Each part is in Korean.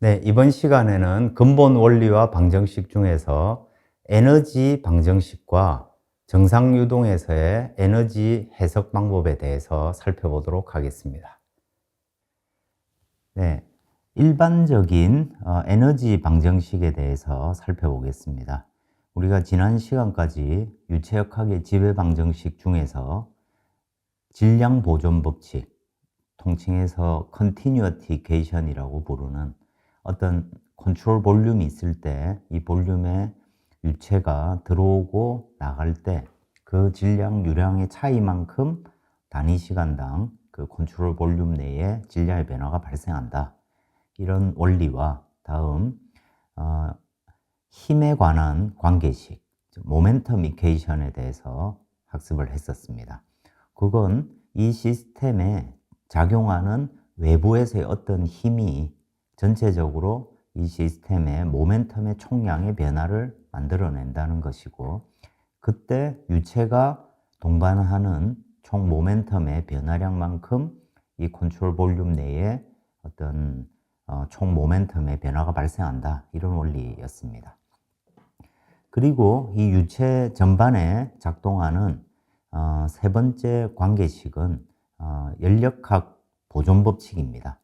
네, 이번 시간에는 근본 원리와 방정식 중에서 에너지 방정식과 정상유동에서의 에너지 해석 방법에 대해서 살펴보도록 하겠습니다. 네, 일반적인 에너지 방정식에 대해서 살펴보겠습니다. 우리가 지난 시간까지 유체역학의 지배 방정식 중에서 질량 보존 법칙, 통칭해서 컨티뉴어티 이퀘이션이라고 부르는 어떤 컨트롤 볼륨이 있을 때 이 볼륨에 유체가 들어오고 나갈 때 그 질량, 유량의 차이만큼 단위 시간당 그 컨트롤 볼륨 내에 질량의 변화가 발생한다. 이런 원리와 다음 힘에 관한 관계식, 모멘텀 이퀘이션에 대해서 학습을 했었습니다. 그건 이 시스템에 작용하는 외부에서의 어떤 힘이 전체적으로 이 시스템의 모멘텀의 총량의 변화를 만들어낸다는 것이고, 그때 유체가 동반하는 총 모멘텀의 변화량만큼 이 컨트롤 볼륨 내에 어떤 총 모멘텀의 변화가 발생한다, 이런 원리였습니다. 그리고 이 유체 전반에 작동하는 세 번째 관계식은 연력학 보존 법칙입니다.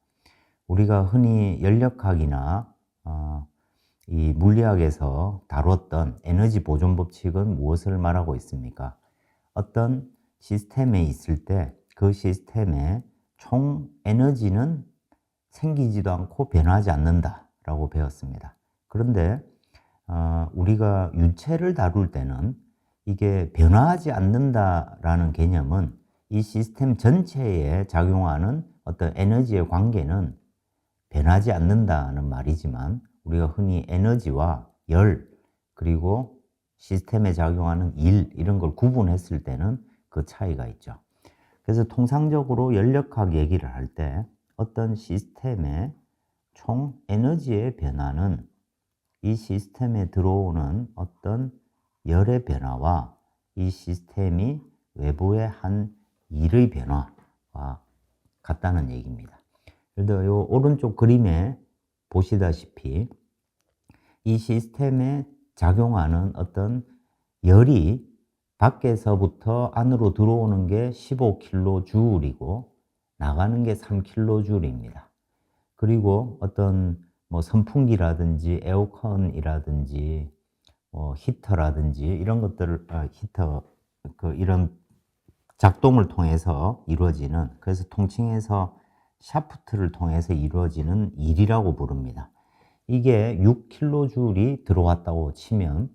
우리가 흔히 연력학이나 이 물리학에서 다뤘던 에너지 보존 법칙은 무엇을 말하고 있습니까? 어떤 시스템에 있을 때 그 시스템의 총 에너지는 생기지도 않고 변하지 않는다라고 배웠습니다. 그런데 우리가 유체를 다룰 때는 이게 변화하지 않는다라는 개념은 이 시스템 전체에 작용하는 어떤 에너지의 관계는 변하지 않는다는 말이지만, 우리가 흔히 에너지와 열, 그리고 시스템에 작용하는 일, 이런 걸 구분했을 때는 그 차이가 있죠. 그래서 통상적으로 연력학 얘기를 할 때 어떤 시스템의 총 에너지의 변화는 이 시스템에 들어오는 어떤 열의 변화와 이 시스템이 외부의 한 일의 변화와 같다는 얘기입니다. 그래서 이 오른쪽 그림에 보시다시피 이 시스템에 작용하는 어떤 열이 밖에서부터 안으로 들어오는 게 15kJ이고 나가는 게 3kJ입니다. 그리고 어떤 선풍기라든지 에어컨이라든지 히터라든지 이런 것들을 이런 작동을 통해서 이루어지는, 그래서 통칭해서 샤프트를 통해서 이루어지는 일이라고 부릅니다. 이게 6kJ이 들어왔다고 치면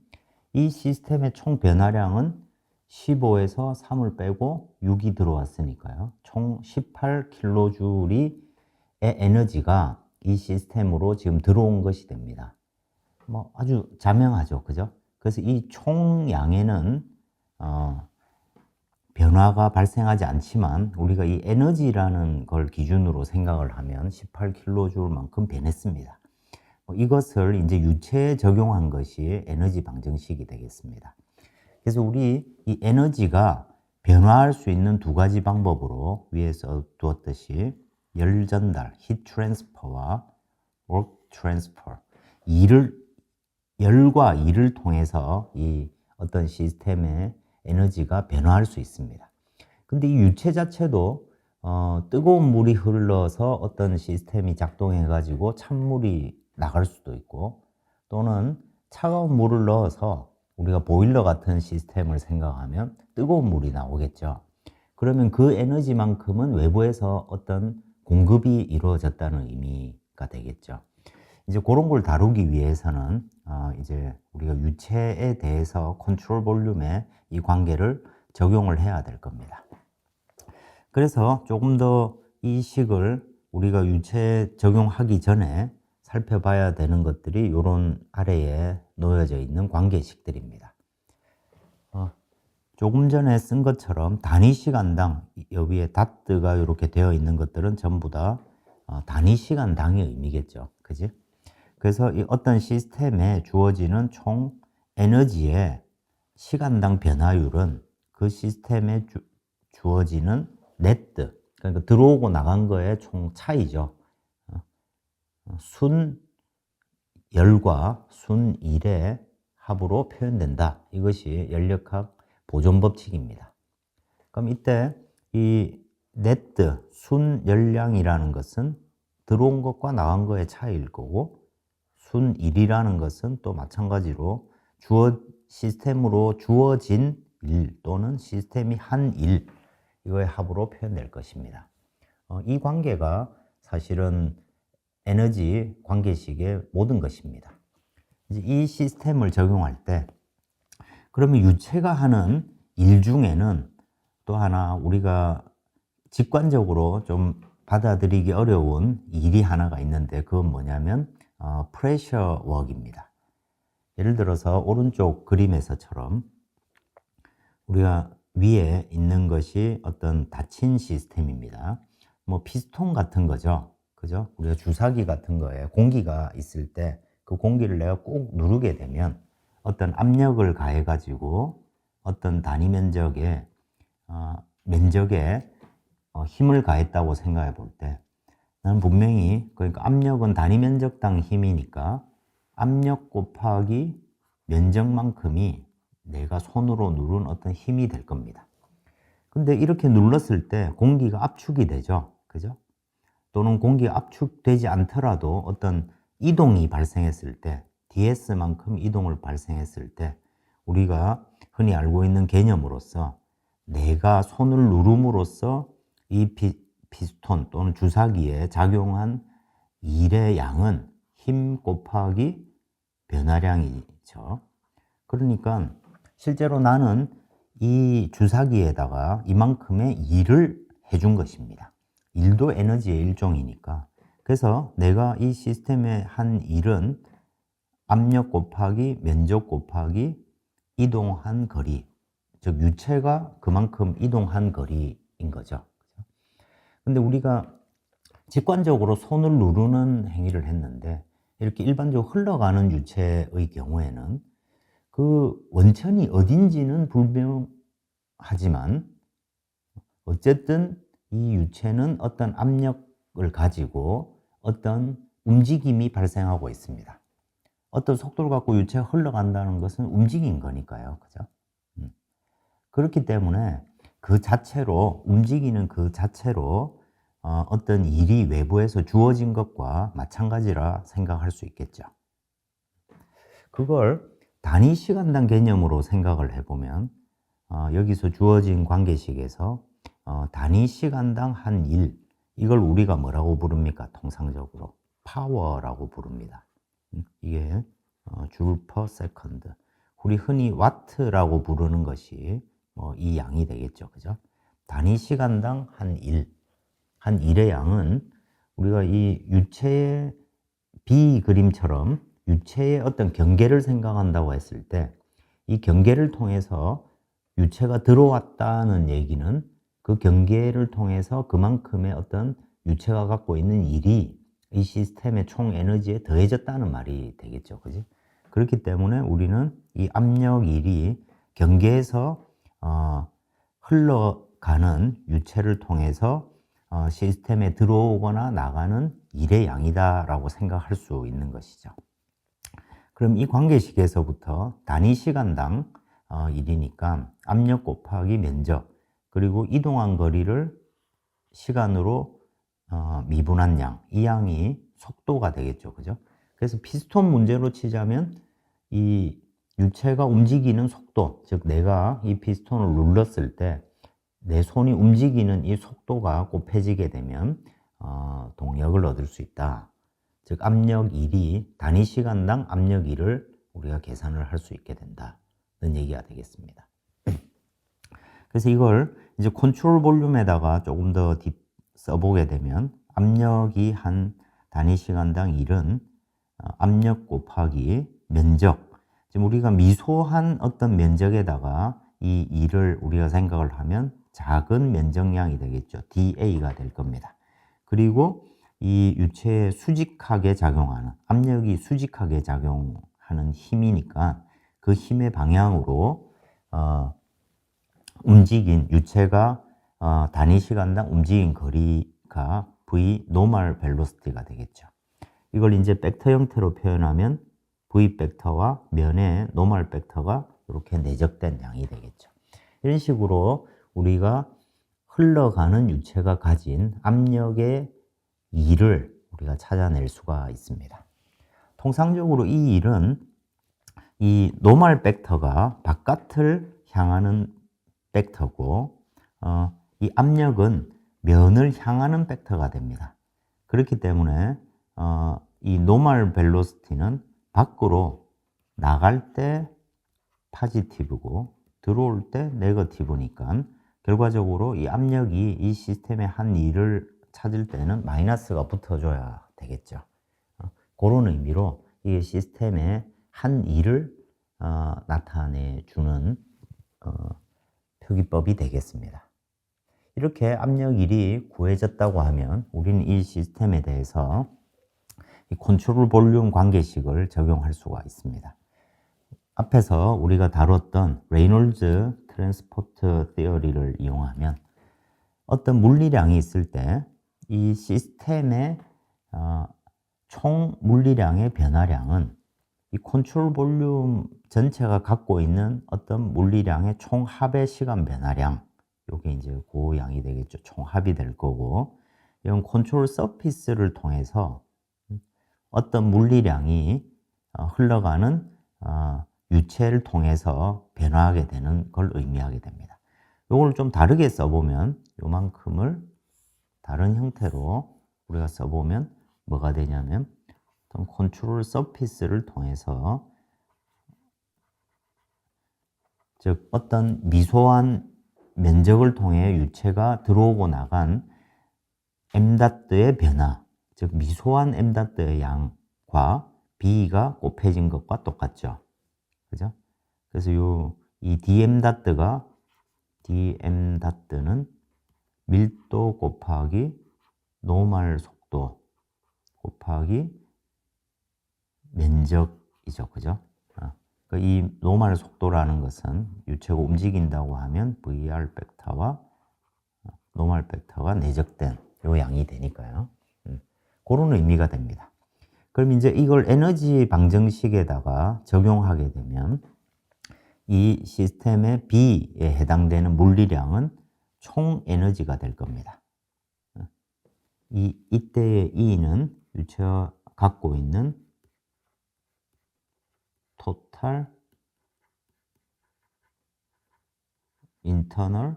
이 시스템의 총 변화량은 15에서 3을 빼고 6이 들어왔으니까요. 총 18kJ의 에너지가 이 시스템으로 지금 들어온 것이 됩니다. 아주 자명하죠, 그죠? 그래서 이 총량에는 변화가 발생하지 않지만 우리가 이 에너지라는 걸 기준으로 생각을 하면 18kJ만큼 변했습니다. 이것을 이제 유체에 적용한 것이 에너지 방정식이 되겠습니다. 그래서 우리 이 에너지가 변화할 수 있는 두 가지 방법으로 위에서 두었듯이 열 전달, heat transfer와 work transfer, 열과 일을 통해서 이 어떤 시스템의 에너지가 변화할 수 있습니다. 근데 이 유체 자체도 뜨거운 물이 흘러서 어떤 시스템이 작동해 가지고 찬물이 나갈 수도 있고, 또는 차가운 물을 넣어서 우리가 보일러 같은 시스템을 생각하면 뜨거운 물이 나오겠죠. 그러면 그 에너지만큼은 외부에서 어떤 공급이 이루어졌다는 의미가 되겠죠. 이제 그런 걸 다루기 위해서는 이제 우리가 유체에 대해서 컨트롤 볼륨에 이 관계를 적용을 해야 될 겁니다. 그래서 조금 더 이 식을 우리가 유체에 적용하기 전에 살펴봐야 되는 것들이 이런 아래에 놓여져 있는 관계식들입니다. 조금 전에 쓴 것처럼 단위 시간당, 여기에 다트가 이렇게 되어 있는 것들은 전부 다 단위 시간당의 의미겠죠. 그지? 그래서 이 어떤 시스템에 주어지는 총 에너지의 시간당 변화율은 그 시스템에 주어지는 네트, 그러니까 들어오고 나간 거의 총 차이죠. 순 열과 순일의 합으로 표현된다. 이것이 연력학 보존 법칙입니다. 그럼 이때 이 네트, 순열량이라는 것은 들어온 것과 나간 거의 차이일 거고, 순일이라는 것은 또 마찬가지로 시스템으로 주어진 일 또는 시스템이 한 일, 이거의 합으로 표현될 것입니다. 이 관계가 사실은 에너지 관계식의 모든 것입니다. 이제 이 시스템을 적용할 때, 그러면 유체가 하는 일 중에는 또 하나 우리가 직관적으로 좀 받아들이기 어려운 일이 하나가 있는데, 그건 뭐냐면 프레셔 워크입니다. 예를 들어서 오른쪽 그림에서처럼 우리가 위에 있는 것이 어떤 닫힌 시스템입니다. 뭐 피스톤 같은 거죠. 그죠? 우리가 주사기 같은 거에 공기가 있을 때 그 공기를 내가 꾹 누르게 되면 어떤 압력을 가해 가지고 어떤 단위 면적에 힘을 가했다고 생각해 볼 때, 나는 분명히, 그러니까 압력은 단위 면적당 힘이니까 압력 곱하기 면적만큼이 내가 손으로 누른 어떤 힘이 될 겁니다. 근데 이렇게 눌렀을 때 공기가 압축이 되죠. 그죠? 또는 공기가 압축되지 않더라도 어떤 이동이 발생했을 때, ds만큼 이동을 발생했을 때, 우리가 흔히 알고 있는 개념으로서 내가 손을 누름으로써 이 피스톤 또는 주사기에 작용한 일의 양은 힘 곱하기 변화량이죠. 그러니까 실제로 나는 이 주사기에다가 이만큼의 일을 해준 것입니다. 일도 에너지의 일종이니까. 그래서 내가 이 시스템에 한 일은 압력 곱하기 면적 곱하기 이동한 거리, 즉 유체가 그만큼 이동한 거리인 거죠. 근데 우리가 직관적으로 손을 누르는 행위를 했는데, 이렇게 일반적으로 흘러가는 유체의 경우에는 그 원천이 어딘지는 불명하지만 어쨌든 이 유체는 어떤 압력을 가지고 어떤 움직임이 발생하고 있습니다. 어떤 속도를 갖고 유체가 흘러간다는 것은 움직인 거니까요. 그죠? 그렇기 때문에 그 자체로, 움직이는 그 자체로 어떤 일이 외부에서 주어진 것과 마찬가지라 생각할 수 있겠죠. 그걸 단위 시간당 개념으로 생각을 해보면 여기서 주어진 관계식에서 단위 시간당 한 일, 이걸 우리가 뭐라고 부릅니까? 통상적으로 파워라고 부릅니다. 이게 줄 per 세컨드, 우리 흔히 와트라고 부르는 것이 이 양이 되겠죠. 그죠? 단위 시간당 한 일, 한 일의 양은 우리가 이 유체의 비그림처럼 유체의 어떤 경계를 생각한다고 했을 때, 이 경계를 통해서 유체가 들어왔다는 얘기는 그 경계를 통해서 그만큼의 어떤 유체가 갖고 있는 일이 이 시스템의 총 에너지에 더해졌다는 말이 되겠죠. 그지? 그렇기 때문에 우리는 이 압력 일이 경계에서 흘러가는 유체를 통해서 시스템에 들어오거나 나가는 일의 양이다라고 생각할 수 있는 것이죠. 그럼 이 관계식에서부터 단위 시간당 일이니까 압력 곱하기 면적, 그리고 이동한 거리를 시간으로 미분한 양, 이 양이 속도가 되겠죠. 그죠? 그래서 피스톤 문제로 치자면 이 유체가 움직이는 속도, 즉 내가 이 피스톤을 눌렀을 때 내 손이 움직이는 이 속도가 곱해지게 되면 동력을 얻을 수 있다. 즉 압력 1이 단위 시간당 압력 1을 우리가 계산을 할 수 있게 된다는 얘기가 되겠습니다. 그래서 이걸 이제 컨트롤 볼륨에다가 조금 더 써보게 되면 압력이 한 단위 시간당 1은 압력 곱하기 면적, 지금 우리가 미소한 어떤 면적에다가 이 2를 우리가 생각을 하면 작은 면적량이 되겠죠. dA가 될 겁니다. 그리고 이 유체에 수직하게 작용하는, 압력이 수직하게 작용하는 힘이니까 그 힘의 방향으로 움직인 유체가 단위 시간당 움직인 거리가 V 노멀 벨로시티가 되겠죠. 이걸 이제 벡터 형태로 표현하면 V 벡터와 면의 노멀 벡터가 이렇게 내적된 양이 되겠죠. 이런 식으로 우리가 흘러가는 유체가 가진 압력의 일을 우리가 찾아낼 수가 있습니다. 통상적으로 이 일은 이 노멀 벡터가 바깥을 향하는 벡터고 이 압력은 면을 향하는 벡터가 됩니다. 그렇기 때문에 이 노멀 벨로시티는 밖으로 나갈 때 포지티브고 들어올 때 네거티브니까 결과적으로 이 압력이 이 시스템의 한 일을 찾을 때는 마이너스가 붙어줘야 되겠죠. 그런 의미로 이 시스템의 한 일을 나타내 주는 표기법이 되겠습니다. 이렇게 압력일이 구해졌다고 하면 우리는 이 시스템에 대해서 이 컨트롤 볼륨 관계식을 적용할 수가 있습니다. 앞에서 우리가 다뤘던 레이놀즈 트랜스포트 시어리를 이용하면 어떤 물리량이 있을 때 이 시스템의 총 물리량의 변화량은 이 컨트롤 볼륨 전체가 갖고 있는 어떤 물리량의 총합의 시간 변화량, 요게 이제 그 양이 되겠죠. 총합이 될 거고, 이건 컨트롤 서피스를 통해서 어떤 물리량이 흘러가는 유체를 통해서 변화하게 되는 걸 의미하게 됩니다. 요걸 좀 다르게 써보면 요만큼을 다른 형태로 우리가 써보면 뭐가 되냐면 어떤 컨트롤 서피스를 통해서 즉 어떤 미소한 면적을 통해 유체가 들어오고 나간 m의 변화, 즉 미소한 m의 양과 b가 곱해진 것과 똑같죠. 그죠? 그래서 이 dm가 dm는 밀도 곱하기 노멀 속도 곱하기 면적이죠. 그죠? 이 노멀 속도라는 것은 유체가 움직인다고 하면 VR 벡터와 노멀 벡터가 내적된 요 양이 되니까요. 그런 의미가 됩니다. 그럼 이제 이걸 에너지 방정식에다가 적용하게 되면 이 시스템의 B에 해당되는 물리량은 총 에너지가 될 겁니다. 이때의 E는 유체가 갖고 있는 total internal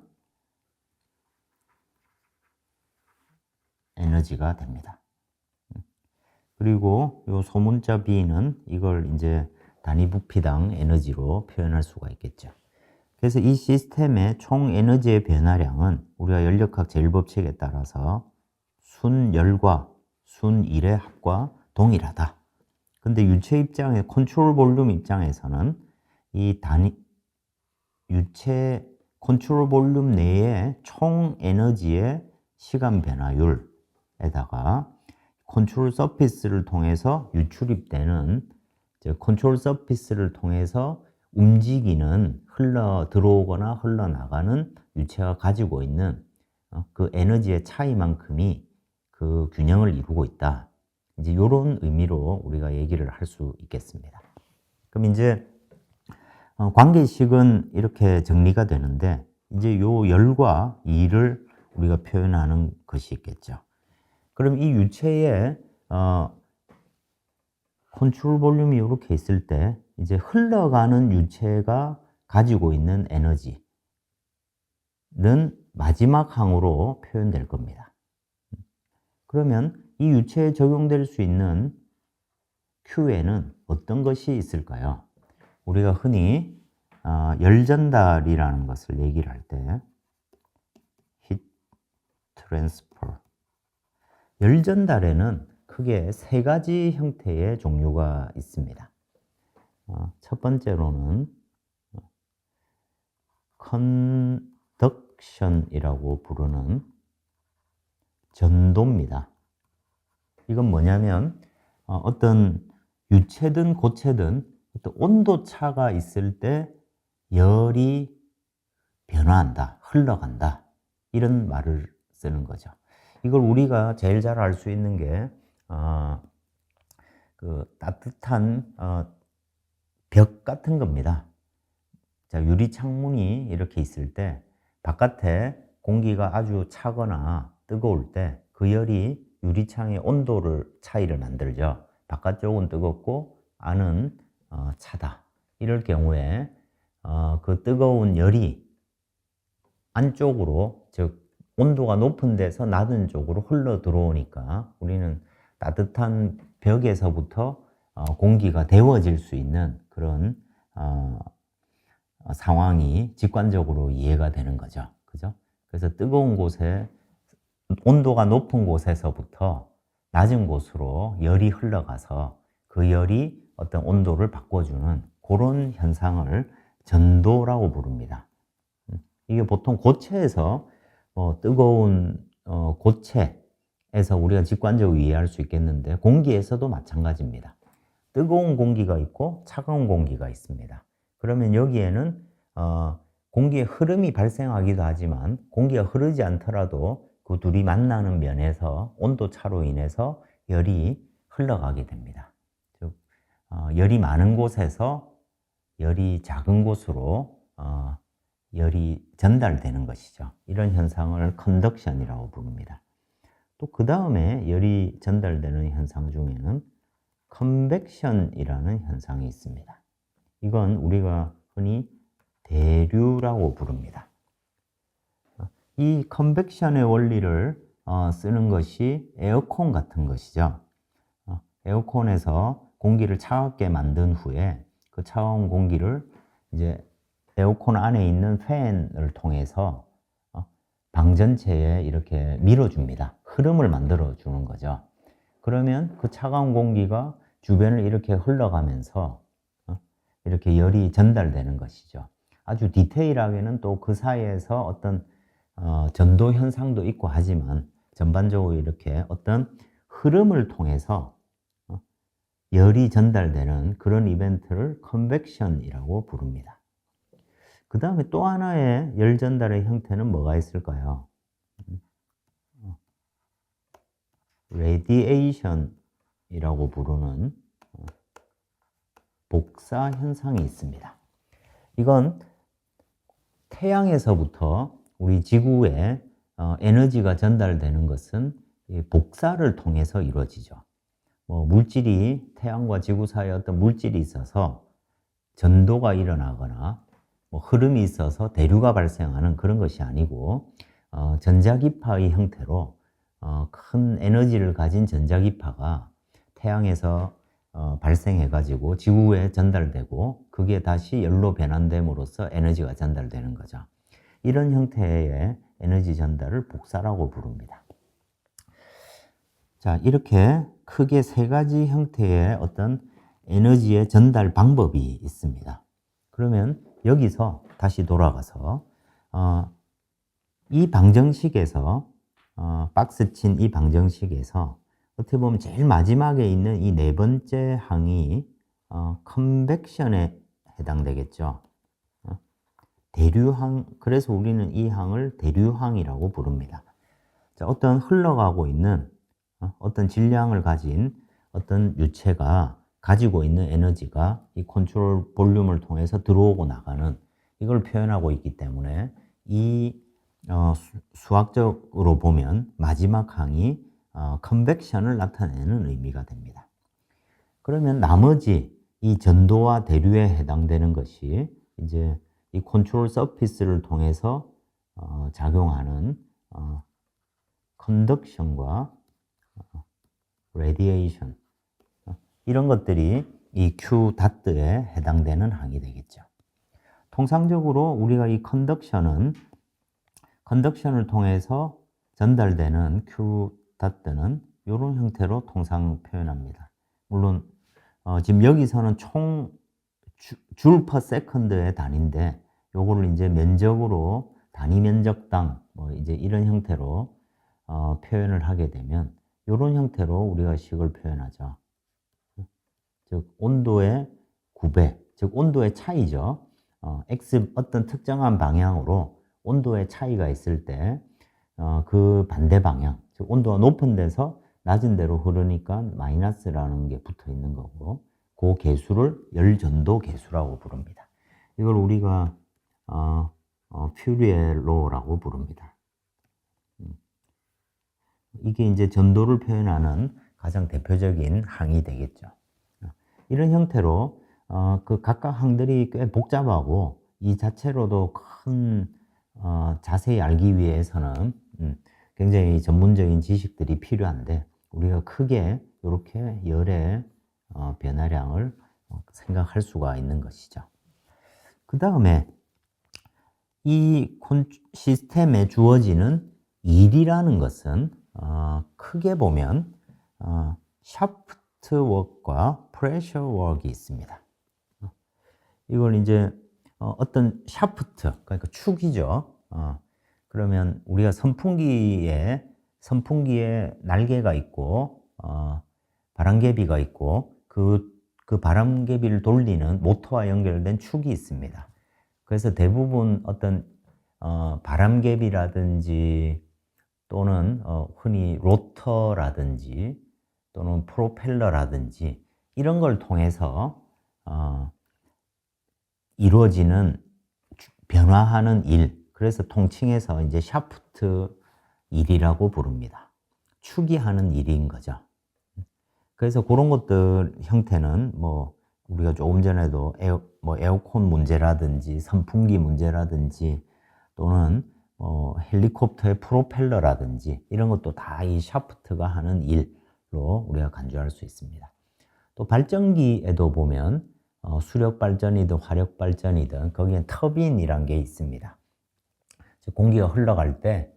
에너지가 됩니다. 그리고 요 소문자 B는 이걸 이제 단위 부피당 에너지로 표현할 수가 있겠죠. 그래서 이 시스템의 총 에너지의 변화량은 우리가 연력학 제1법칙에 따라서 순열과 순일의 합과 동일하다. 근데 유체 입장에 컨트롤 볼륨 입장에서는 이 유체 컨트롤 볼륨 내의 총 에너지의 시간 변화율에다가 컨트롤 서피스를 통해서 유출입되는 컨트롤 서피스를 통해서 움직이는 흘러 들어오거나 흘러나가는 유체가 가지고 있는 그 에너지의 차이만큼이 그 균형을 이루고 있다. 이제 이런 의미로 우리가 얘기를 할 수 있겠습니다. 그럼 이제 관계식은 이렇게 정리가 되는데 이제 요 열과 일을 우리가 표현하는 것이 있겠죠. 그럼 이 유체의 컨트롤 볼륨이 이렇게 있을 때 이제 흘러가는 유체가 가지고 있는 에너지는 마지막 항으로 표현될 겁니다. 그러면 이 유체에 적용될 수 있는 Q에는 어떤 것이 있을까요? 우리가 흔히 열전달이라는 것을 얘기를 할 때 heat transfer 열전달에는 크게 세 가지 형태의 종류가 있습니다. 첫 번째로는 conduction이라고 부르는 전도입니다. 이건 뭐냐면 어떤 유체든 고체든 어떤 온도 차가 있을 때 열이 변화한다, 흘러간다 이런 말을 쓰는 거죠. 이걸 우리가 제일 잘 알 수 있는 게 그 따뜻한 벽 같은 겁니다. 자, 유리 창문이 이렇게 있을 때 바깥에 공기가 아주 차거나 뜨거울 때 그 열이 유리창의 온도를 차이를 만들죠. 바깥쪽은 뜨겁고 안은 차다. 이럴 경우에 그 뜨거운 열이 안쪽으로, 즉 온도가 높은 데서 낮은 쪽으로 흘러 들어오니까 우리는 따뜻한 벽에서부터 공기가 데워질 수 있는 그런 상황이 직관적으로 이해가 되는 거죠. 그죠? 그래서 뜨거운 곳에, 온도가 높은 곳에서부터 낮은 곳으로 열이 흘러가서 그 열이 어떤 온도를 바꿔주는 그런 현상을 전도라고 부릅니다. 이게 보통 고체에서 뜨거운 고체에서 우리가 직관적으로 이해할 수 있겠는데 공기에서도 마찬가지입니다. 뜨거운 공기가 있고 차가운 공기가 있습니다. 그러면 여기에는 공기의 흐름이 발생하기도 하지만 공기가 흐르지 않더라도 그 둘이 만나는 면에서 온도 차로 인해서 열이 흘러가게 됩니다. 즉 열이 많은 곳에서 열이 작은 곳으로 열이 전달되는 것이죠. 이런 현상을 컨덕션이라고 부릅니다. 또 그 다음에 열이 전달되는 현상 중에는 컨벡션이라는 현상이 있습니다. 이건 우리가 흔히 대류라고 부릅니다. 이 컨벡션의 원리를 쓰는 것이 에어컨 같은 것이죠. 에어컨에서 공기를 차갑게 만든 후에 그 차가운 공기를 이제 에어컨 안에 있는 팬을 통해서 방 전체에 이렇게 밀어줍니다. 흐름을 만들어주는 거죠. 그러면 그 차가운 공기가 주변을 이렇게 흘러가면서 이렇게 열이 전달되는 것이죠. 아주 디테일하게는 또 그 사이에서 어떤 전도 현상도 있고 하지만 전반적으로 이렇게 어떤 흐름을 통해서 열이 전달되는 그런 이벤트를 컨벡션이라고 부릅니다. 그 다음에 또 하나의 열 전달의 형태는 뭐가 있을까요? 레디에이션이라고 부르는 복사 현상이 있습니다. 이건 태양에서부터 우리 지구에 에너지가 전달되는 것은 복사를 통해서 이루어지죠. 물질이, 태양과 지구 사이에 어떤 물질이 있어서 전도가 일어나거나 흐름이 있어서 대류가 발생하는 그런 것이 아니고 전자기파의 형태로 큰 에너지를 가진 전자기파가 태양에서 발생해가지고 지구에 전달되고 그게 다시 열로 변환됨으로써 에너지가 전달되는 거죠. 이런 형태의 에너지 전달을 복사라고 부릅니다. 자, 이렇게 크게 세 가지 형태의 어떤 에너지의 전달 방법이 있습니다. 그러면 여기서 다시 돌아가서 이 방정식에서 박스 친 이 방정식에서 어떻게 보면 제일 마지막에 있는 이 네 번째 항이 컨벡션에 해당되겠죠. 대류항, 그래서 우리는 이 항을 대류항이라고 부릅니다. 자, 어떤 흘러가고 있는 어떤 질량을 가진 어떤 유체가 가지고 있는 에너지가 이 컨트롤 볼륨을 통해서 들어오고 나가는 이걸 표현하고 있기 때문에 이 수학적으로 보면 마지막 항이 컨벡션을 나타내는 의미가 됩니다. 그러면 나머지 이 전도와 대류에 해당되는 것이 이제 이 컨트롤 서피스를 통해서 작용하는 컨덕션과 레디에이션, 이런 것들이 이 Q 다트에 해당되는 항이 되겠죠. 통상적으로 우리가 이 컨덕션을 통해서 전달되는 Q 다트는 이런 형태로 통상 표현합니다. 물론 지금 여기서는 총 줄 퍼 세컨드의 단위인데 요거를 이제 면적으로 단위 면적당 이제 이런 형태로 표현을 하게 되면 이런 형태로 우리가 식을 표현하죠. 즉 온도의 9배, 즉 온도의 차이죠. X 어떤 특정한 방향으로 온도의 차이가 있을 때 그 반대 방향, 즉 온도가 높은 데서 낮은 데로 흐르니까 마이너스라는 게 붙어 있는 거고, 그 개수를 열전도 개수라고 부릅니다. 이걸 우리가 퓨리에 로라고 부릅니다. 이게 이제 전도를 표현하는 가장 대표적인 항이 되겠죠. 이런 형태로 그 각각 항들이 꽤 복잡하고 이 자체로도 큰 자세히 알기 위해서는 굉장히 전문적인 지식들이 필요한데 우리가 크게 이렇게 열의 변화량을 생각할 수가 있는 것이죠. 그 다음에 이 시스템에 주어지는 일이라는 것은 크게 보면 샤프트 워크와 프레셔 워크가 있습니다. 이걸 이제 어떤 샤프트, 그러니까 축이죠. 그러면 우리가 선풍기에 날개가 있고 바람개비가 있고 그 바람개비를 돌리는 모터와 연결된 축이 있습니다. 그래서 대부분 어떤 바람개비라든지 또는 흔히 로터라든지 또는 프로펠러라든지 이런 걸 통해서 이루어지는 변화하는 일, 그래서 통칭해서 이제 샤프트 일이라고 부릅니다. 축이 하는 일인 거죠. 그래서 그런 것들 형태는 뭐 우리가 조금 전에도 에어컨 문제라든지 선풍기 문제라든지 또는 헬리콥터의 프로펠러라든지 이런 것도 다 이 샤프트가 하는 일로 우리가 간주할 수 있습니다. 또 발전기에도 보면 수력 발전이든 화력 발전이든 거기엔 터빈이란 게 있습니다. 즉 공기가 흘러갈 때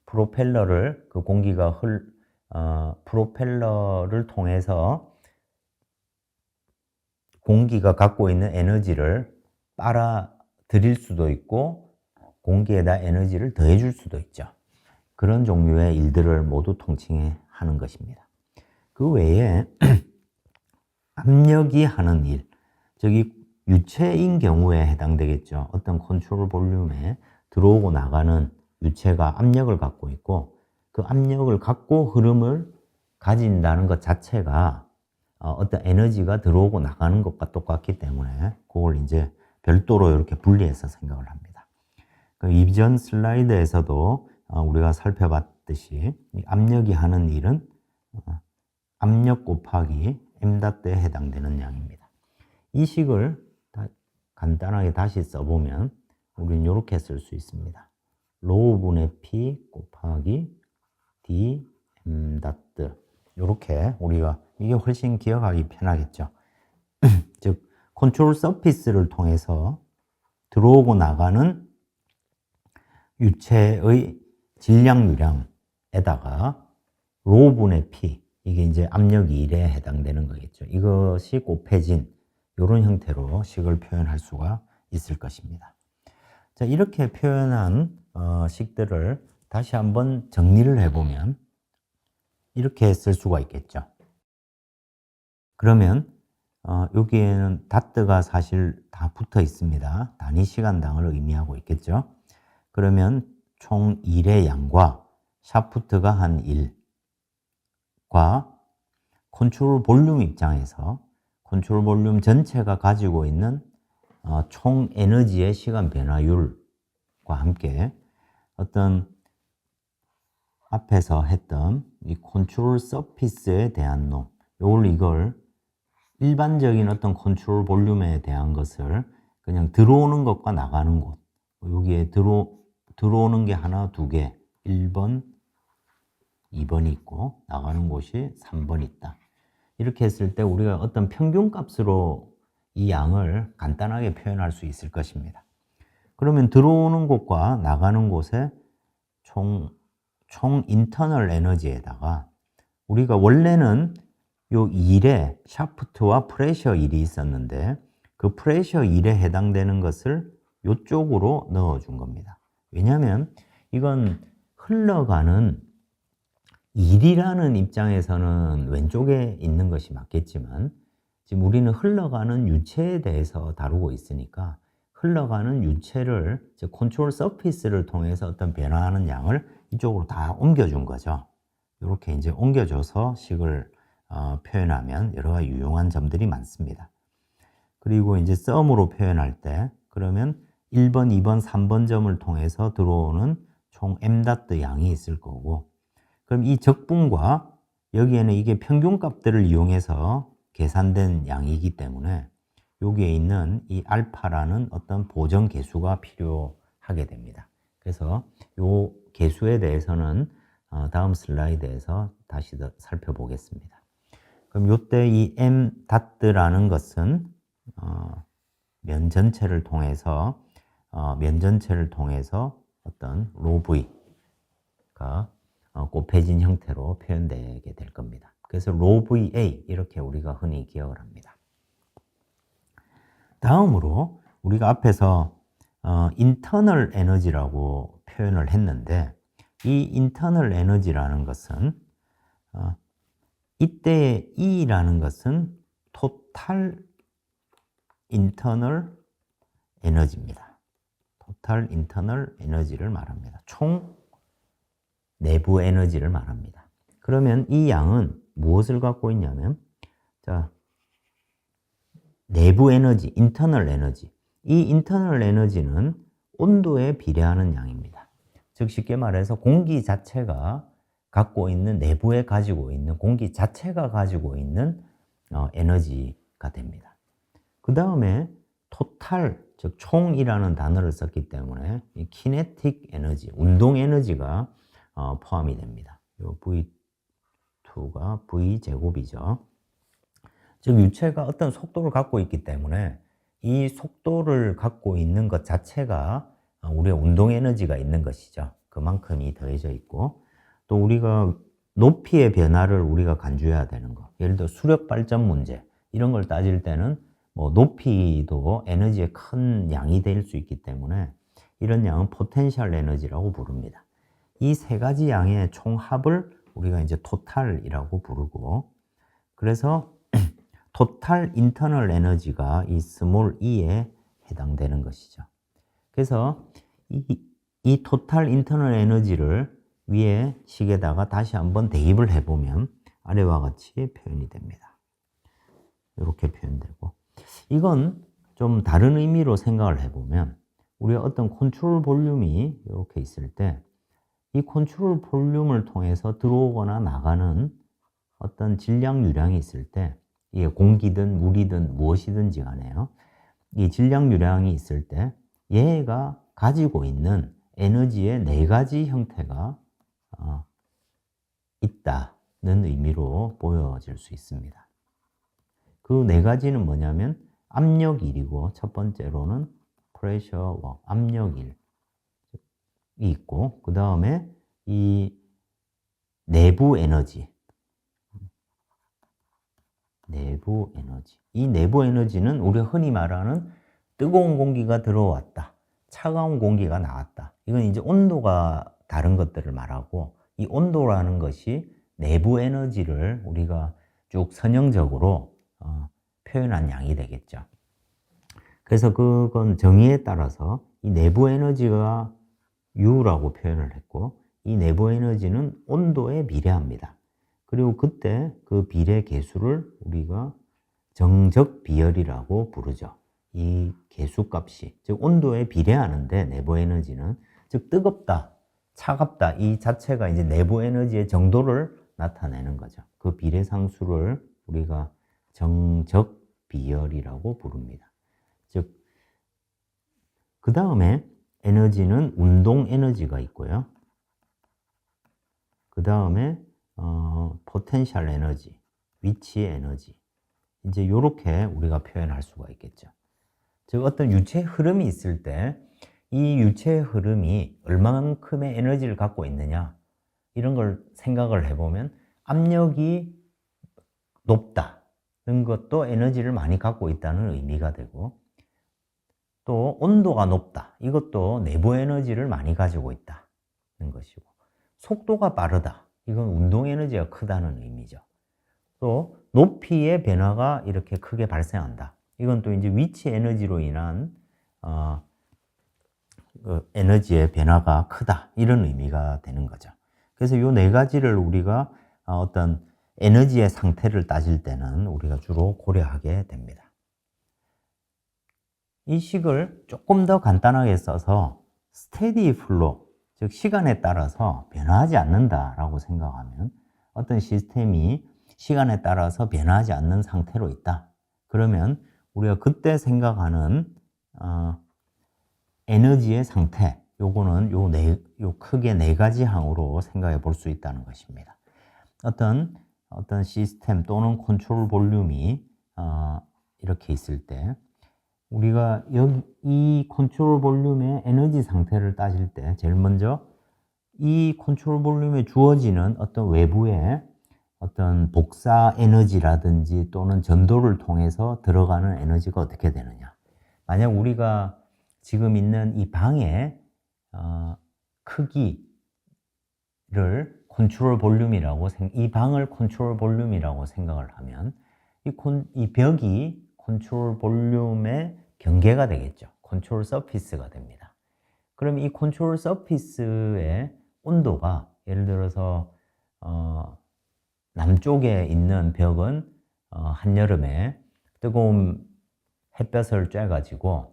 프로펠러를 그 공기가 프로펠러를 통해서 공기가 갖고 있는 에너지를 빨아들일 수도 있고 공기에다 에너지를 더해줄 수도 있죠. 그런 종류의 일들을 모두 통칭해 하는 것입니다. 그 외에 압력이 하는 일, 저기 유체인 경우에 해당되겠죠. 어떤 컨트롤 볼륨에 들어오고 나가는 유체가 압력을 갖고 있고 그 압력을 갖고 흐름을 가진다는 것 자체가 어떤 에너지가 들어오고 나가는 것과 똑같기 때문에 그걸 이제 별도로 이렇게 분리해서 생각을 합니다. 그 이전 슬라이드에서도 우리가 살펴봤듯이 압력이 하는 일은 압력 곱하기 m에 해당되는 양입니다. 이 식을 간단하게 다시 써보면 우리는 이렇게 쓸 수 있습니다. 로우분의 P 곱하기 D m 이렇게 우리가 이게 훨씬 기억하기 편하겠죠. 즉 컨트롤 서피스를 통해서 들어오고 나가는 유체의 질량 유량에다가 로우분의 P 이게 이제 압력이 1에 해당되는 거겠죠. 이것이 곱해진 이런 형태로 식을 표현할 수가 있을 것입니다. 자, 이렇게 표현한 식들을 다시 한번 정리를 해보면 이렇게 쓸 수가 있겠죠. 그러면 여기에는 다트가 사실 다 붙어 있습니다. 단위 시간당을 의미하고 있겠죠. 그러면 총 1의 양과 샤프트가 한 1과 컨트롤 볼륨 입장에서 컨트롤 볼륨 전체가 가지고 있는 총 에너지의 시간 변화율과 함께 어떤 앞에서 했던 이 컨트롤 서피스에 대한 놈, 이걸 일반적인 어떤 컨트롤 볼륨에 대한 것을 그냥 들어오는 것과 나가는 곳, 여기에 들어오는 게 하나, 두 개, 1번, 2번이 있고 나가는 곳이 3번 있다. 이렇게 했을 때 우리가 어떤 평균값으로 이 양을 간단하게 표현할 수 있을 것입니다. 그러면 들어오는 곳과 나가는 곳에 총 인터널 에너지에다가 우리가 원래는 요 1에 샤프트와 프레셔 1이 있었는데 그 프레셔 1에 해당되는 것을 요쪽으로 넣어준 겁니다. 왜냐하면 이건 흘러가는 1이라는 입장에서는 왼쪽에 있는 것이 맞겠지만 지금 우리는 흘러가는 유체에 대해서 다루고 있으니까 흘러가는 유체를 컨트롤 서피스를 통해서 어떤 변화하는 양을 이쪽으로 다 옮겨준 거죠. 이렇게 이제 옮겨줘서 식을 표현하면 여러 가지 유용한 점들이 많습니다. 그리고 이제 썸으로 표현할 때 그러면 1번, 2번, 3번 점을 통해서 들어오는 총 m 닷 양이 있을 거고, 그럼 이 적분과 여기에는 이게 평균값들을 이용해서 계산된 양이기 때문에 여기에 있는 이 알파라는 어떤 보정 계수가 필요하게 됩니다. 그래서 이 계수에 대해서는 다음 슬라이드에서 다시 더 살펴보겠습니다. 그럼 이때 이 m 닷라는 것은 면 전체를 통해서 어떤 로 v가 곱해진 형태로 표현되게 될 겁니다. 그래서 로 VA 이렇게 우리가 흔히 기억을 합니다. 다음으로 우리가 앞에서 internal 에너지라고 표현을 했는데, 이 internal 에너지라는 것은 이때의 E라는 것은 total internal 에너지입니다. total internal 에너지를 말합니다. 총 내부 에너지를 말합니다. 그러면 이 양은 무엇을 갖고 있냐면, 자, 내부 에너지, 인터널 에너지. 이 인터널 에너지는 온도에 비례하는 양입니다. 즉 쉽게 말해서 공기 자체가 갖고 있는, 내부에 가지고 있는, 공기 자체가 가지고 있는 에너지가 됩니다. 그 다음에 토탈, 즉 총이라는 단어를 썼기 때문에 이 키네틱 에너지, 운동 에너지가 포함이 됩니다. 요 V2가 V제곱이죠. 즉 유체가 어떤 속도를 갖고 있기 때문에 이 속도를 갖고 있는 것 자체가 우리의 운동 에너지가 있는 것이죠. 그만큼이 더해져 있고, 또 우리가 높이의 변화를 우리가 간주해야 되는 거, 예를 들어 수력 발전 문제 이런 걸 따질 때는 뭐 높이도 에너지의 큰 양이 될 수 있기 때문에 이런 양은 포텐셜 에너지라고 부릅니다. 이 세 가지 양의 총합을 우리가 이제 토탈이라고 부르고, 그래서 토탈 인터널 에너지가 이 스몰 e에 해당되는 것이죠. 그래서 이 토탈 인터널 에너지를 위에 식에다가 다시 한번 대입을 해보면 아래와 같이 표현이 됩니다. 이렇게 표현되고, 이건 좀 다른 의미로 생각을 해보면 우리가 어떤 컨트롤 볼륨이 이렇게 있을 때 이 컨트롤 볼륨을 통해서 들어오거나 나가는 어떤 질량 유량이 있을 때, 이게 공기든 물이든 무엇이든지 간에요, 이 질량 유량이 있을 때 얘가 가지고 있는 에너지의 네 가지 형태가 있다는 의미로 보여질 수 있습니다. 그 네 가지는 뭐냐면 압력일이고, 첫 번째로는 pressure work, 압력일 있고, 그 다음에 이 내부 에너지, 이 내부 에너지는 우리가 흔히 말하는 뜨거운 공기가 들어왔다, 차가운 공기가 나왔다, 이건 이제 온도가 다른 것들을 말하고, 이 온도라는 것이 내부 에너지를 우리가 쭉 선형적으로 표현한 양이 되겠죠. 그래서 그건 정의에 따라서 이 내부 에너지가 U라고 표현을 했고, 이 내부 에너지는 온도에 비례합니다. 그리고 그때 그 비례 계수를 우리가 정적 비열이라고 부르죠. 이 계수값이, 즉 온도에 비례하는데 내부 에너지는, 즉 뜨겁다, 차갑다, 이 자체가 이제 내부 에너지의 정도를 나타내는 거죠. 그 비례 상수를 우리가 정적 비열이라고 부릅니다. 즉, 그 다음에 에너지는 운동 에너지가 있고요. 그 다음에 포텐셜 에너지, 위치 에너지, 이제 이렇게 우리가 표현할 수가 있겠죠. 즉 어떤 유체 흐름이 있을 때 이 유체 흐름이 얼마만큼의 에너지를 갖고 있느냐, 이런 걸 생각을 해보면 압력이 높다는 것도 에너지를 많이 갖고 있다는 의미가 되고, 또 온도가 높다, 이것도 내부 에너지를 많이 가지고 있다는 것이고, 속도가 빠르다, 이건 운동 에너지가 크다는 의미죠. 또 높이의 변화가 이렇게 크게 발생한다, 이건 또 이제 위치 에너지로 인한 그 에너지의 변화가 크다, 이런 의미가 되는 거죠. 그래서 이 네 가지를 우리가 어떤 에너지의 상태를 따질 때는 우리가 주로 고려하게 됩니다. 이 식을 조금 더 간단하게 써서 스테디 플로, 즉 시간에 따라서 변화하지 않는다라고 생각하면 어떤 시스템이 시간에 따라서 변화하지 않는 상태로 있다. 그러면 우리가 그때 생각하는 에너지의 상태, 요거는 크게 네 가지 항으로 생각해 볼 수 있다는 것입니다. 어떤 시스템 또는 컨트롤 볼륨이 이렇게 있을 때 우리가 이 컨트롤 볼륨의 에너지 상태를 따질 때 제일 먼저 이 컨트롤 볼륨에 주어지는 어떤 외부의 어떤 복사 에너지라든지 또는 전도를 통해서 들어가는 에너지가 어떻게 되느냐. 만약 우리가 지금 있는 이 방의 크기를 컨트롤 볼륨이라고 이 방을 컨트롤 볼륨이라고 생각을 하면 이 벽이 컨트롤 볼륨의 경계가 되겠죠. 컨트롤 서피스가 됩니다. 그럼 이 컨트롤 서피스의 온도가 예를 들어서 남쪽에 있는 벽은 한여름에 뜨거운 햇볕을 쬐가지고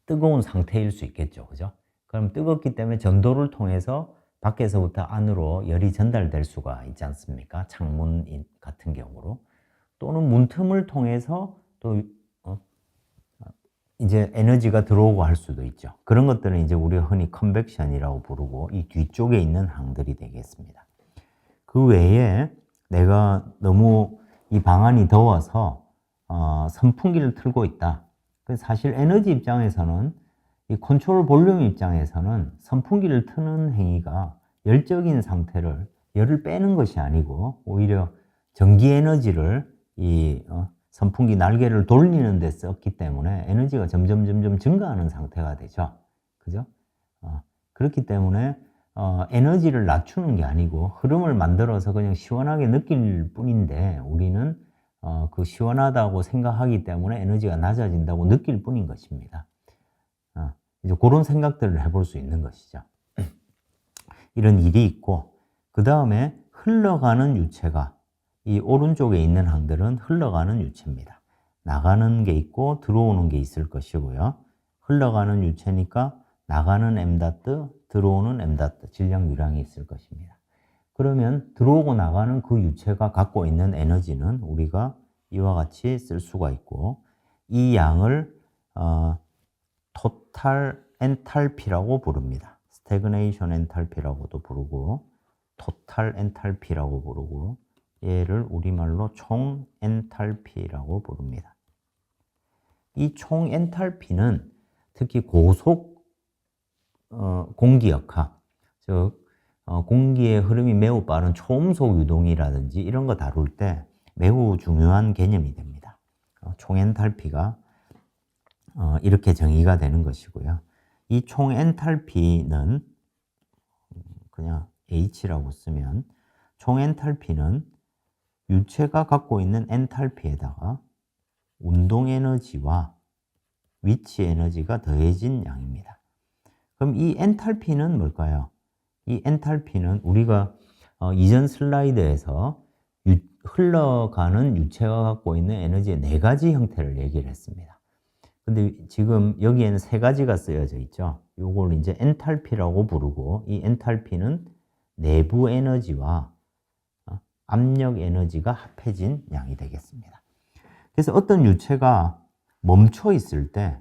뜨거운 상태일 수 있겠죠. 그죠? 그럼 뜨겁기 때문에 전도를 통해서 밖에서부터 안으로 열이 전달될 수가 있지 않습니까? 창문 같은 경우로. 또는 문틈을 통해서 또 이제 에너지가 들어오고 할 수도 있죠. 그런 것들은 이제 우리가 흔히 컨벡션이라고 부르고 이 뒤쪽에 있는 항들이 되겠습니다. 그 외에 내가 너무 이 방안이 더워서 선풍기를 틀고 있다. 사실 에너지 입장에서는 이 컨트롤 볼륨 입장에서는 선풍기를 트는 행위가 열적인 상태를 열을 빼는 것이 아니고 오히려 전기 에너지를 이 선풍기 날개를 돌리는 데 썼기 때문에 에너지가 점점 증가하는 상태가 되죠. 그죠? 그렇기 때문에 에너지를 낮추는 게 아니고 흐름을 만들어서 그냥 시원하게 느낄 뿐인데 우리는 그 시원하다고 생각하기 때문에 에너지가 낮아진다고 느낄 뿐인 것입니다. 이제 그런 생각들을 해볼 수 있는 것이죠. 이런 일이 있고 그 다음에 흘러가는 유체가 이 오른쪽에 있는 항들은 흘러가는 유체입니다. 나가는 게 있고 들어오는 게 있을 것이고요. 흘러가는 유체니까 나가는 m 닷트, 들어오는 m 닷트, 질량 유량이 있을 것입니다. 그러면 들어오고 나가는 그 유체가 갖고 있는 에너지는 우리가 이와 같이 쓸 수가 있고 이 양을 토탈 엔탈피라고 부릅니다. 스태그네이션 엔탈피라고도 부르고 토탈 엔탈피라고 부르고 얘를 우리말로 총 엔탈피라고 부릅니다. 이 총 엔탈피는 특히 고속 공기역학, 즉 공기의 흐름이 매우 빠른 초음속 유동이라든지 이런 거 다룰 때 매우 중요한 개념이 됩니다. 총 엔탈피가 이렇게 정의가 되는 것이고요. 이 총 엔탈피는 그냥 H라고 쓰면 총 엔탈피는 유체가 갖고 있는 엔탈피에다가 운동 에너지와 위치 에너지가 더해진 양입니다. 그럼 이 엔탈피는 뭘까요? 이 엔탈피는 우리가 이전 슬라이드에서 흘러가는 유체가 갖고 있는 에너지의 네 가지 형태를 얘기를 했습니다. 근데 지금 여기에는 세 가지가 쓰여져 있죠. 요걸 이제 엔탈피라고 부르고 이 엔탈피는 내부 에너지와 압력 에너지가 합해진 양이 되겠습니다. 그래서 어떤 유체가 멈춰 있을 때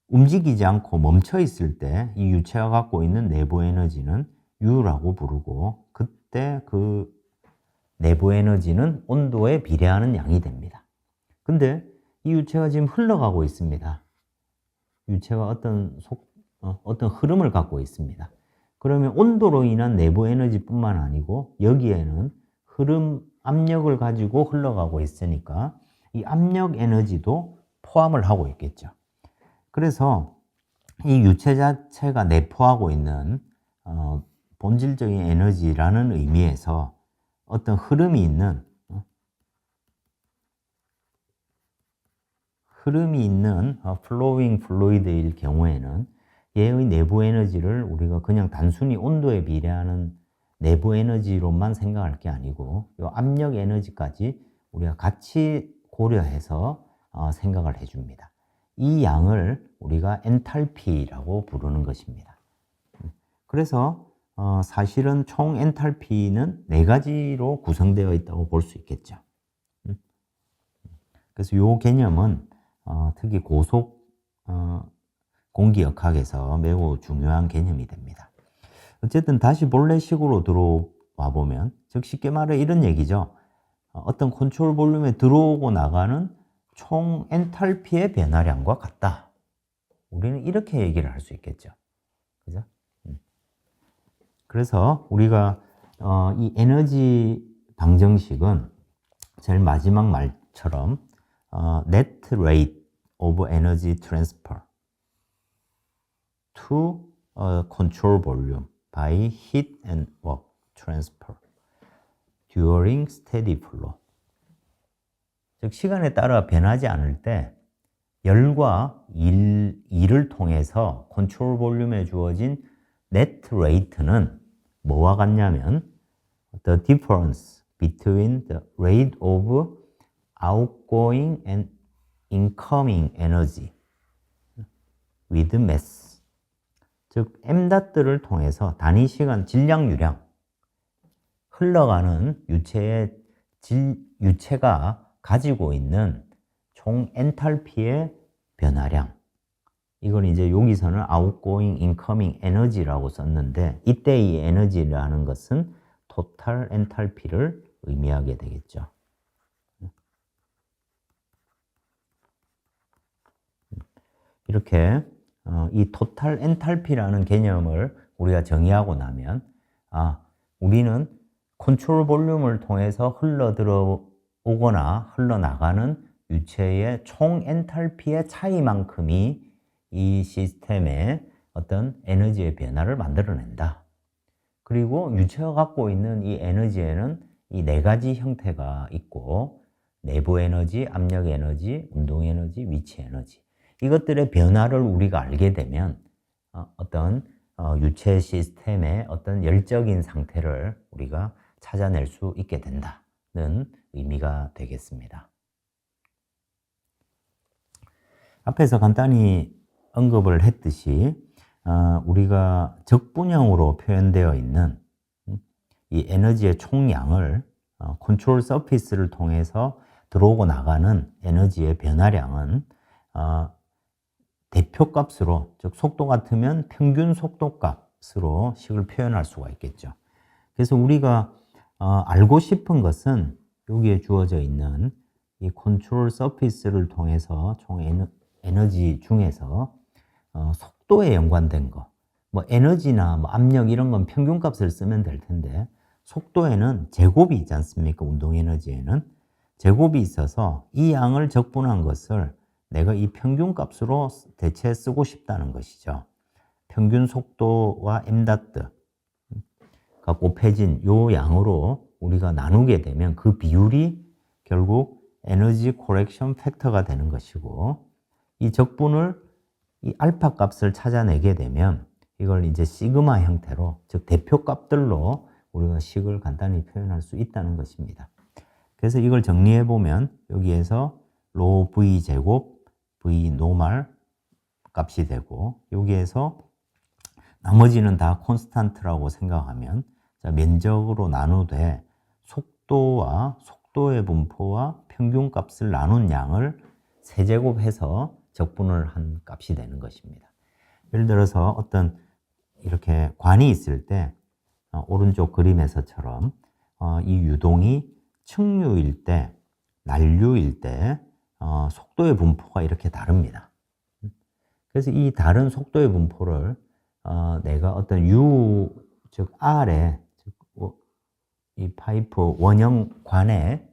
움직이지 않고 멈춰 있을 때 이 유체가 갖고 있는 내부 에너지는 U라고 부르고 그때 그 내부 에너지는 온도에 비례하는 양이 됩니다. 근데 이 유체가 지금 흘러가고 있습니다. 유체가 어떤 흐름을 갖고 있습니다. 그러면 온도로 인한 내부 에너지뿐만 아니고 여기에는 흐름 압력을 가지고 흘러가고 있으니까 이 압력 에너지도 포함을 하고 있겠죠. 그래서 이 유체 자체가 내포하고 있는 본질적인 에너지라는 의미에서 어떤 흐름이 있는 flowing fluid일 경우에는 얘의 내부 에너지를 우리가 그냥 단순히 온도에 비례하는 내부 에너지로만 생각할 게 아니고 이 압력 에너지까지 우리가 같이 고려해서 생각을 해줍니다. 이 양을 우리가 엔탈피라고 부르는 것입니다. 그래서 사실은 총 엔탈피는 4가지로 구성되어 있다고 볼 수 있겠죠. 그래서 이 개념은 특히 고속 공기역학에서 매우 중요한 개념이 됩니다. 어쨌든 다시 본래식으로 들어와 보면, 즉 쉽게 말해 이런 얘기죠. 어떤 컨트롤 볼륨에 들어오고 나가는 총 엔탈피의 변화량과 같다. 우리는 이렇게 얘기를 할 수 있겠죠. 그죠? 그래서 우리가 이 에너지 방정식은 제일 마지막 말처럼 net rate of energy transfer to control volume by heat and work transfer during steady flow. 즉 시간에 따라 변하지 않을 때 열과 일을 통해서 컨트롤 볼륨에 주어진 net rate는 뭐와 같냐면 the difference between the rate of outgoing and incoming energy with mass. 즉 m닷들을 통해서 단위 시간 질량유량 흘러가는 유체가 가지고 있는 총 엔탈피의 변화량, 이걸 이제 여기서는 outgoing, incoming 에너지라고 썼는데 이때 이 에너지라는 것은 토탈 엔탈피를 의미하게 되겠죠. 이렇게 이 토탈 엔탈피라는 개념을 우리가 정의하고 나면 우리는 컨트롤 볼륨을 통해서 흘러들어오거나 흘러나가는 유체의 총 엔탈피의 차이만큼이 이 시스템의 어떤 에너지의 변화를 만들어낸다. 그리고 유체가 갖고 있는 이 에너지에는 이 4가지 형태가 있고 내부 에너지, 압력 에너지, 운동 에너지, 위치 에너지. 이것들의 변화를 우리가 알게 되면 어떤 유체 시스템의 어떤 열적인 상태를 우리가 찾아낼 수 있게 된다는 의미가 되겠습니다. 앞에서 간단히 언급을 했듯이 우리가 적분형으로 표현되어 있는 이 에너지의 총량을 컨트롤 서피스를 통해서 들어오고 나가는 에너지의 변화량은 대표값으로, 즉 속도 같으면 평균 속도값으로 식을 표현할 수가 있겠죠. 그래서 우리가 알고 싶은 것은 여기에 주어져 있는 이 컨트롤 서피스를 통해서 총 에너지 중에서 속도에 연관된 거, 뭐 에너지나 뭐 압력 이런 건 평균값을 쓰면 될 텐데 속도에는 제곱이 있지 않습니까? 운동 에너지에는 제곱이 있어서 이 양을 적분한 것을 내가 이 평균값으로 대체 쓰고 싶다는 것이죠. 평균 속도와 m닷가 곱해진 요 양으로 우리가 나누게 되면 그 비율이 결국 에너지 코렉션 팩터가 되는 것이고, 이 적분을 이 알파 값을 찾아내게 되면 이걸 이제 시그마 형태로, 즉 대표값들로 우리가 식을 간단히 표현할 수 있다는 것입니다. 그래서 이걸 정리해 보면 여기에서 로 V 제곱 V 노멀 값이 되고, 여기에서 나머지는 다 콘스탄트라고 생각하면 면적으로 나누되 속도와 속도의 분포와 평균값을 나눈 양을 세제곱해서 적분을 한 값이 되는 것입니다. 예를 들어서 어떤 이렇게 관이 있을 때 오른쪽 그림에서처럼 이 유동이 측류일 때, 난류일 때 속도의 분포가 이렇게 다릅니다. 그래서 이 다른 속도의 분포를 내가 어떤 U, 즉 R에, 이 파이프 원형 관의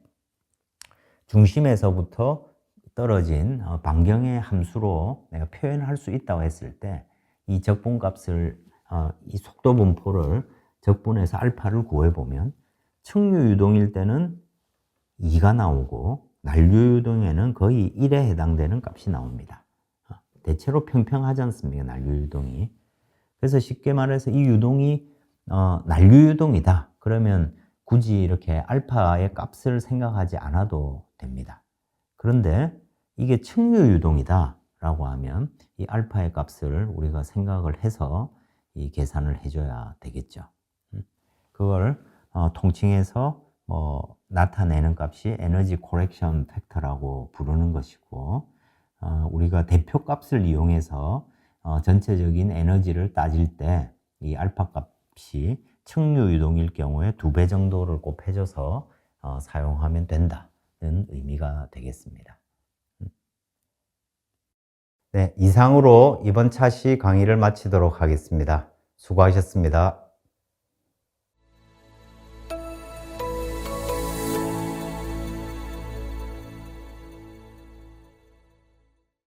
중심에서부터 떨어진 반경의 함수로 내가 표현할 수 있다고 했을 때 이 적분값을, 이 속도 분포를 적분해서 알파를 구해보면 측류 유동일 때는 2가 나오고 난류 유동에는 거의 1에 해당되는 값이 나옵니다. 대체로 평평하지 않습니까? 난류 유동이. 그래서 쉽게 말해서 이 유동이 난류 유동이다. 그러면 굳이 이렇게 알파의 값을 생각하지 않아도 됩니다. 그런데 이게 측류 유동이다 라고 하면 이 알파의 값을 우리가 생각을 해서 이 계산을 해줘야 되겠죠. 그걸 통칭해서 나타내는 값이 에너지 코렉션 팩터라고 부르는 것이고, 우리가 대표 값을 이용해서 전체적인 에너지를 따질 때 이 알파 값이 측류 유동일 경우에 2배 정도를 곱해줘서 사용하면 된다는 의미가 되겠습니다. 네, 이상으로 이번 차시 강의를 마치도록 하겠습니다. 수고하셨습니다.